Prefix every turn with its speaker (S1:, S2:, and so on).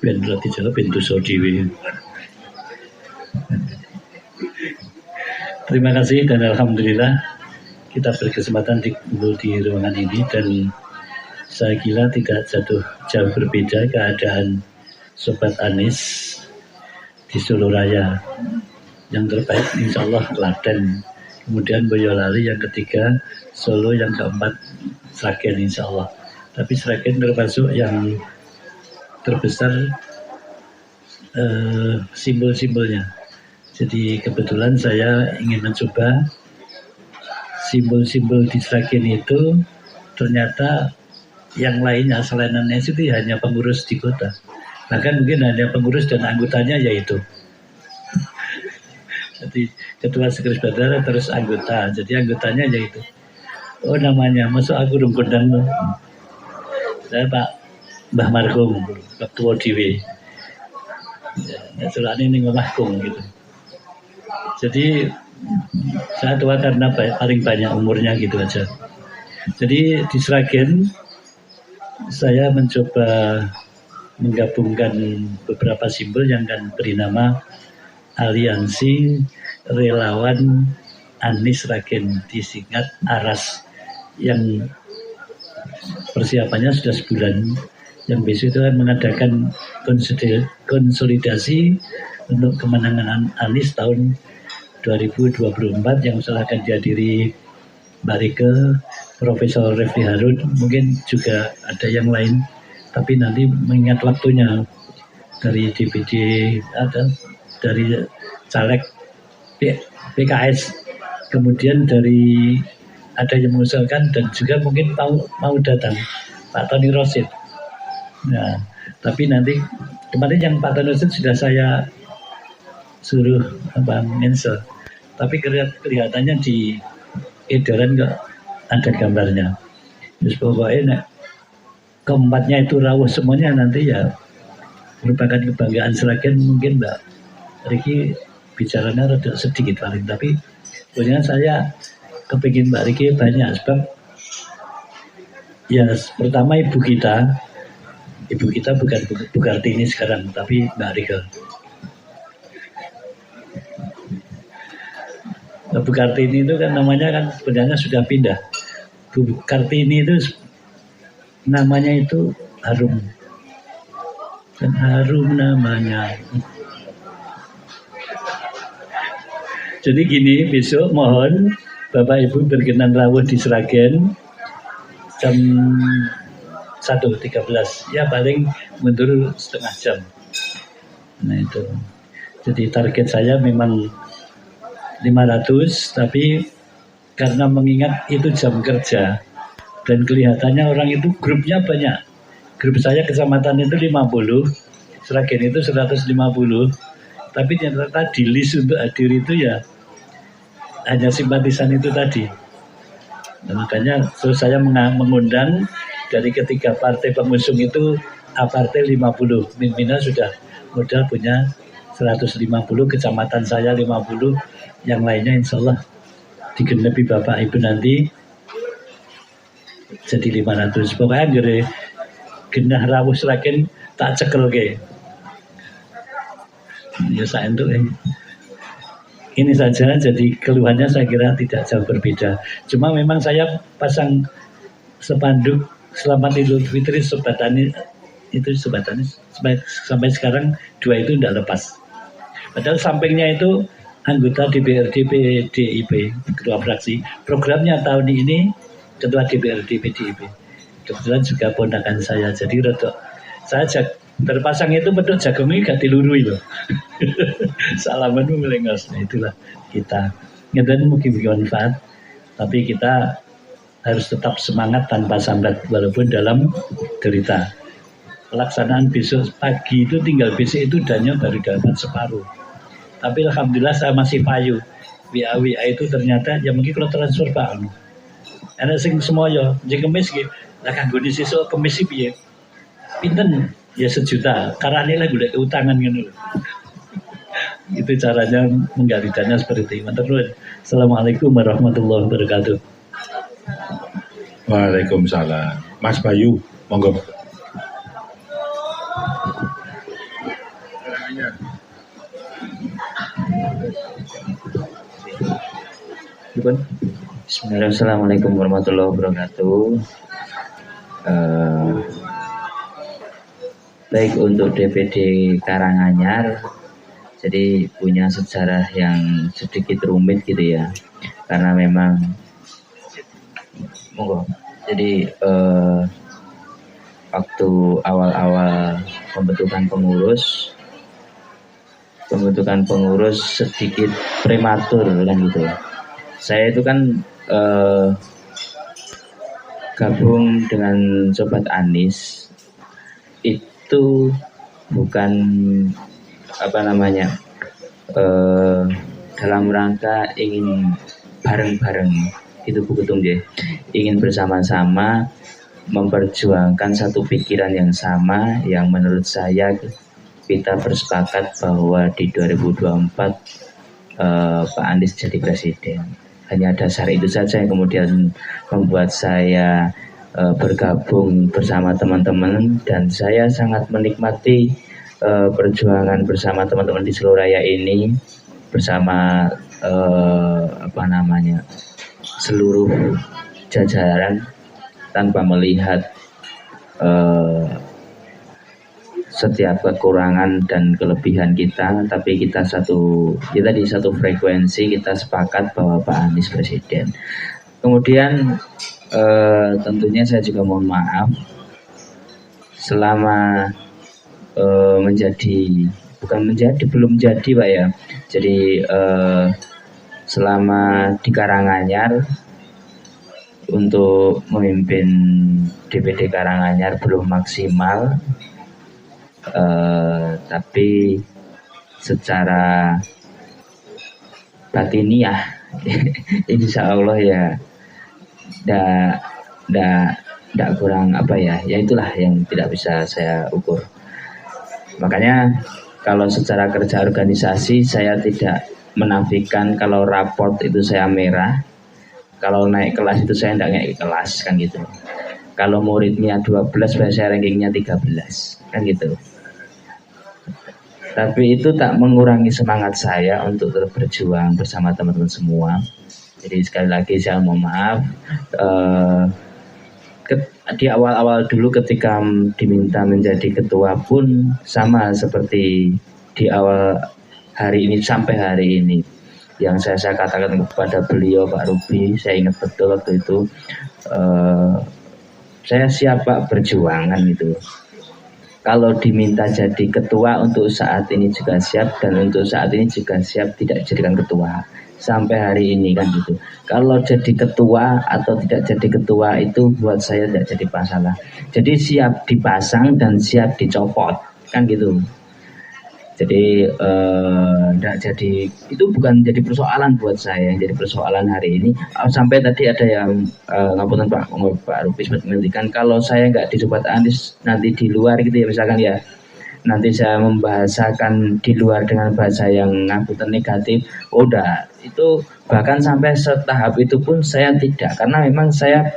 S1: ben roti jalo ben dosa dhewe. Terima kasih dan alhamdulillah kita berkesempatan di ruangan ini dan saya kira tidak jauh berbeda keadaan Sobat Anis di Solo Raya. Yang terbaik insya Allah Klaten, kemudian Boyolali yang ketiga, Solo yang keempat Sragen insya Allah. Tapi Sragen termasuk yang terbesar simbol-simbolnya. Jadi kebetulan saya ingin mencoba simbol-simbol di Sragen itu, ternyata yang lainnya selain Anis itu hanya pengurus di kota. Bahkan mungkin hanya pengurus dan anggotanya yaitu. Jadi ketua sekretaris bandara terus anggota. Jadi anggotanya yaitu. Oh namanya, masuk aku rungkundang. Saya Pak Mbah Marhum, Ketua Dewi. Ya, selama ini ngomahkum gitu. Jadi saya tua karena paling banyak umurnya gitu aja. Jadi di Sragen saya mencoba menggabungkan beberapa simbol yang kan beri nama Aliansi Relawan Anis Sragen, disingkat ARAS, yang persiapannya sudah sebulan. Yang besok itu akan mengadakan konsolidasi untuk kemenangan Anis tahun 2024 yang akan dihadiri Mbak Rike, Profesor Refli Harun, mungkin juga ada yang lain, tapi nanti mengingat waktunya dari DPD ada, dari caleg PKS, kemudian dari ada yang mengusulkan dan juga mungkin mau datang Pak Tony Rosid. Nah, tapi nanti kemarin yang Pak Tony Rosid sudah saya suruh mencancel, tapi kelihatannya di edaran nggak ada gambarnya. Terus pokoknya keempatnya itu rawuh semuanya, nanti ya merupakan kebanggaan Sragen. Mungkin Mbak Riki bicaranya rada sedikit paling, tapi sebenarnya saya kepingin Mbak Riki banyak, sebab ya pertama ibu kita bukan Bu Kartini sekarang, tapi Mbak Riki. Bu Kartini itu kan namanya kan sebenarnya sudah pindah. Bu Kartini itu namanya itu harum, dan harum namanya. Jadi gini, besok mohon Bapak Ibu berkenan rawuh di Sragen jam 1.13, ya paling mundur setengah jam. Nah itu, jadi target saya memang 500, tapi karena mengingat itu jam kerja dan kelihatannya orang itu grupnya banyak. Grup saya kecamatan itu 50, Sragen itu 150, tapi ternyata di list untuk hadir itu ya hanya simpatisan itu tadi. Nah, makanya saya mengundang dari ketiga partai pengusung itu, partai 50, pimpinan sudah modal punya 150, kecamatan saya 50, yang lainnya insya Allah digenepi Bapak Ibu nanti jadi 500. Pokoknya gede genah rawuh Sragen tak cekel ke. Ya saya itu ini saja. Jadi keluhannya saya kira tidak jauh berbeda. Cuma memang saya pasang spanduk Selamat Idul Fitri Sobat Anis, itu Sobat Anis sampai sekarang 2 itu tidak lepas. Padahal sampingnya itu anggota DPRD PDIP, ketua fraksi. Programnya tahun ini ketua DPRD PDIP. Kebetulan juga ponakan saya. Jadi saya terpasang itu bentuk jagung ini gak dilurui loh. Salamanmu melengos. Nah, itulah kita. Dan mungkin bermanfaat. Tapi kita harus tetap semangat tanpa sambat walaupun dalam derita. Pelaksanaan besok pagi itu tinggal besok itu dannya baru dapat separuh. Tapi alhamdulillah saya masih payu. WA itu ternyata ya mungkin kalau transfer Pak. Enak sing semua ya, jeng kemis gitu. Lah kanggo sesuk kemis iki piye? Pinten? Ya 1 juta. Karane lah golek utangan ngono. Itu caranya menggali dana seperti itu. Mantap nuwun. Assalamualaikum warahmatullahi wabarakatuh.
S2: Waalaikumsalam. Mas Bayu, monggo. Bismillahirrahmanirrahim. Assalamualaikum warahmatullahi wabarakatuh. Baik, untuk DPD Karanganyar, jadi punya sejarah yang sedikit rumit gitu ya, karena memang jadi waktu awal-awal pembentukan pengurus sedikit prematur kan gitu. Saya itu kan gabung dengan Sobat Anies itu bukan dalam rangka ingin bareng-bareng itu Bu Ketum ya, ingin bersama-sama memperjuangkan satu pikiran yang sama, yang menurut saya kita bersepakat bahwa di 2024 Pak Anies jadi presiden. Hanya dasar itu saja yang kemudian membuat saya bergabung bersama teman-teman, dan saya sangat menikmati perjuangan bersama teman-teman di Seluraya ini, bersama seluruh jajaran, tanpa melihat setiap kekurangan dan kelebihan kita, tapi kita di satu frekuensi, kita sepakat bahwa Pak Anies presiden. Kemudian tentunya saya juga mohon maaf selama belum jadi Pak ya. Jadi selama di Karanganyar untuk memimpin DPD Karanganyar belum maksimal, tapi secara batiniah insya Allah ya tidak kurang ya itulah yang tidak bisa saya ukur. Makanya kalau secara kerja organisasi saya tidak menafikan kalau raport itu saya merah, kalau naik kelas itu saya tidak naik kelas kan gitu. Kalau muridnya 12 saya rankingnya 13 kan gitu. Tapi itu tak mengurangi semangat saya untuk terus berjuang bersama teman-teman semua. Jadi sekali lagi saya mohon maaf, di awal-awal dulu ketika diminta menjadi ketua pun sama seperti di awal hari ini sampai hari ini. Yang saya katakan kepada beliau Pak Ruby, saya ingat betul waktu itu, saya siap Pak berjuangan itu. Kalau diminta jadi ketua untuk saat ini juga siap, dan untuk saat ini juga siap tidak jadikan ketua sampai hari ini kan gitu. Kalau jadi ketua atau tidak jadi ketua itu buat saya tidak jadi masalah. Jadi siap dipasang dan siap dicopot kan gitu. Jadi itu bukan jadi persoalan buat saya. Yang jadi persoalan hari ini sampai tadi ada yang ngapunten Pak Rupis menghentikan kalau saya nggak di Sobat Anies nanti di luar gitu ya, misalkan ya nanti saya membahasakan di luar dengan bahasa yang ngapunten negatif, udah itu bahkan sampai setahap itu pun saya tidak, karena memang saya